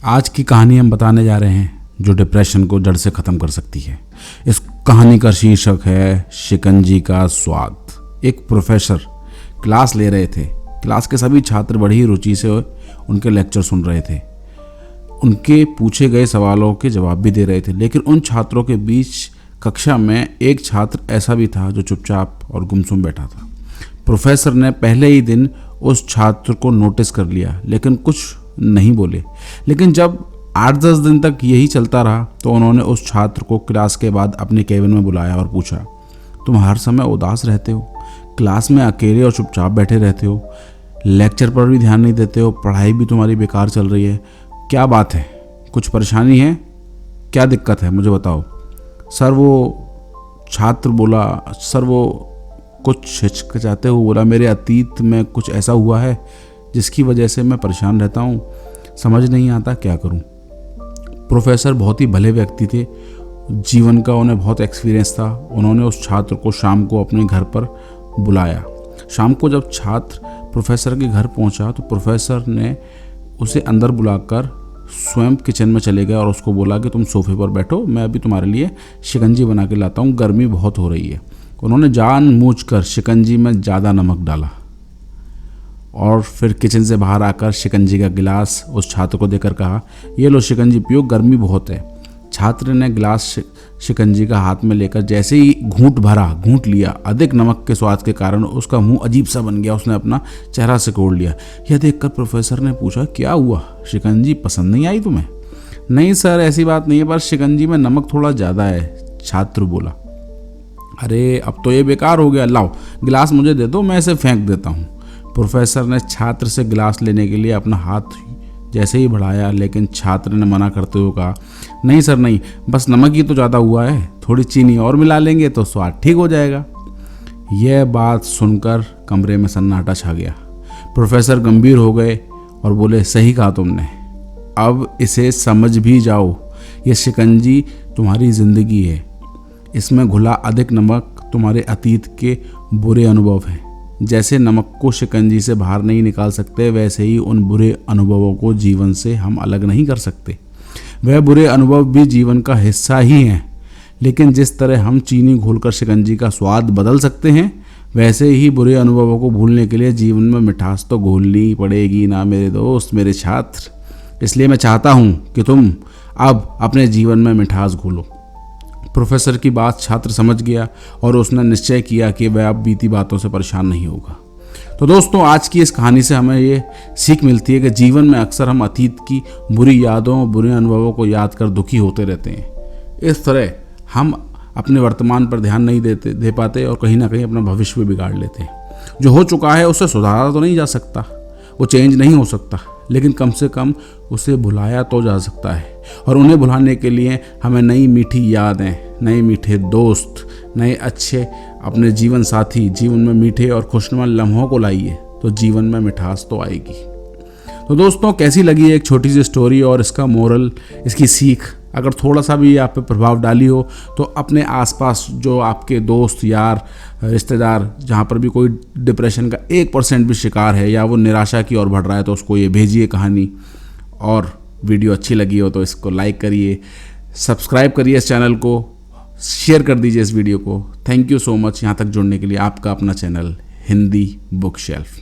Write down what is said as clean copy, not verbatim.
आज की कहानी हम बताने जा रहे हैं जो डिप्रेशन को जड़ से ख़त्म कर सकती है। इस कहानी का शीर्षक है शिकंजी का स्वाद। एक प्रोफेसर क्लास ले रहे थे। क्लास के सभी छात्र बड़ी रुचि से उनके लेक्चर सुन रहे थे। उनके पूछे गए सवालों के जवाब भी दे रहे थे, लेकिन उन छात्रों के बीच कक्षा में एक छात्र ऐसा भी था जो चुपचाप और गुमसुम बैठा था। प्रोफेसर ने पहले ही दिन उस छात्र को नोटिस कर लिया, लेकिन कुछ नहीं बोले। लेकिन जब 8-10 दिन तक यही चलता रहा तो उन्होंने उस छात्र को क्लास के बाद अपने केबिन में बुलाया और पूछा, तुम हर समय उदास रहते हो, क्लास में अकेले और चुपचाप बैठे रहते हो, लेक्चर पर भी ध्यान नहीं देते हो, पढ़ाई भी तुम्हारी बेकार चल रही है, क्या बात है? कुछ परेशानी है? क्या दिक्कत है? मुझे बताओ। सर, वो छात्र बोला, सर वो कुछ हिचकिचाते हुए बोला, मेरे अतीत में कुछ ऐसा हुआ है जिसकी वजह से मैं परेशान रहता हूँ, समझ नहीं आता क्या करूँ। प्रोफेसर बहुत ही भले व्यक्ति थे, जीवन का उन्हें बहुत एक्सपीरियंस था। उन्होंने उस छात्र को शाम को अपने घर पर बुलाया। शाम को जब छात्र प्रोफेसर के घर पहुंचा तो प्रोफेसर ने उसे अंदर बुलाकर स्वयं किचन में चले गए और उसको बोला कि तुम सोफे पर बैठो, मैं अभी तुम्हारे लिए शिकंजी बना के लाता हूँ, गर्मी बहुत हो रही है। उन्होंने जानबूझकर शिकंजी में ज़्यादा नमक डाला और फिर किचन से बाहर आकर शिकंजी का गिलास उस छात्र को देकर कहा, ये लो शिकंजी पियो, गर्मी बहुत है। छात्र ने गिलास शिकंजी का हाथ में लेकर जैसे ही घूंट लिया, अधिक नमक के स्वाद के कारण उसका मुंह अजीब सा बन गया। उसने अपना चेहरा सिकोड़ लिया। यह देखकर प्रोफेसर ने पूछा, क्या हुआ? शिकंजी पसंद नहीं आई तुम्हें? नहीं सर, ऐसी बात नहीं है, पर शिकंजी में नमक थोड़ा ज़्यादा है, छात्र बोला। अरे अब तो ये बेकार हो गया, लाओ गिलास मुझे दे दो, मैं इसे फेंक देता हूँ। प्रोफेसर ने छात्र से गिलास लेने के लिए अपना हाथ जैसे ही बढ़ाया, लेकिन छात्र ने मना करते हुए कहा, नहीं सर नहीं, बस नमक ही तो ज़्यादा हुआ है, थोड़ी चीनी और मिला लेंगे तो स्वाद ठीक हो जाएगा। यह बात सुनकर कमरे में सन्नाटा छा गया। प्रोफेसर गंभीर हो गए और बोले, सही कहा तुमने, अब इसे समझ भी जाओ, ये शिकंजी तुम्हारी ज़िंदगी है, इसमें घुला अधिक नमक तुम्हारे अतीत के बुरे अनुभव हैं। जैसे नमक को शिकंजी से बाहर नहीं निकाल सकते, वैसे ही उन बुरे अनुभवों को जीवन से हम अलग नहीं कर सकते। वह बुरे अनुभव भी जीवन का हिस्सा ही हैं, लेकिन जिस तरह हम चीनी घोलकर शिकंजी का स्वाद बदल सकते हैं, वैसे ही बुरे अनुभवों को भूलने के लिए जीवन में मिठास तो घोलनी पड़ेगी ना मेरे दोस्त, मेरे छात्र। इसलिए मैं चाहता हूँ कि तुम अब अपने जीवन में मिठास घोलो। प्रोफेसर की बात छात्र समझ गया और उसने निश्चय किया कि वह अब बीती बातों से परेशान नहीं होगा। तो दोस्तों, आज की इस कहानी से हमें ये सीख मिलती है कि जीवन में अक्सर हम अतीत की बुरी यादों, बुरे अनुभवों को याद कर दुखी होते रहते हैं। इस तरह हम अपने वर्तमान पर ध्यान नहीं दे पाते और कहीं ना कहीं अपना भविष्य भी बिगाड़ लेते हैं। जो हो चुका है उसे सुधारा तो नहीं जा सकता, वो चेंज नहीं हो सकता, लेकिन कम से कम उसे भुलाया तो जा सकता है। और उन्हें भुलाने के लिए हमें नई मीठी यादें, नए मीठे दोस्त, नए अच्छे अपने जीवन साथी, जीवन में मीठे और खुशनुमा लम्हों को लाइए, तो जीवन में मिठास तो आएगी। तो दोस्तों, कैसी लगी एक छोटी सी स्टोरी और इसका मोरल, इसकी सीख अगर थोड़ा सा भी आप पे प्रभाव डाली हो तो अपने आसपास जो आपके दोस्त, यार, रिश्तेदार जहाँ पर भी कोई डिप्रेशन का 1% भी शिकार है या वो निराशा की ओर बढ़ रहा है, तो उसको ये भेजिए कहानी। और वीडियो अच्छी लगी हो तो इसको लाइक करिए, सब्सक्राइब करिए इस चैनल को, शेयर कर दीजिए इस वीडियो को। थैंक यू सो मच यहाँ तक जुड़ने के लिए। आपका अपना चैनल हिंदी बुक शेल्फ।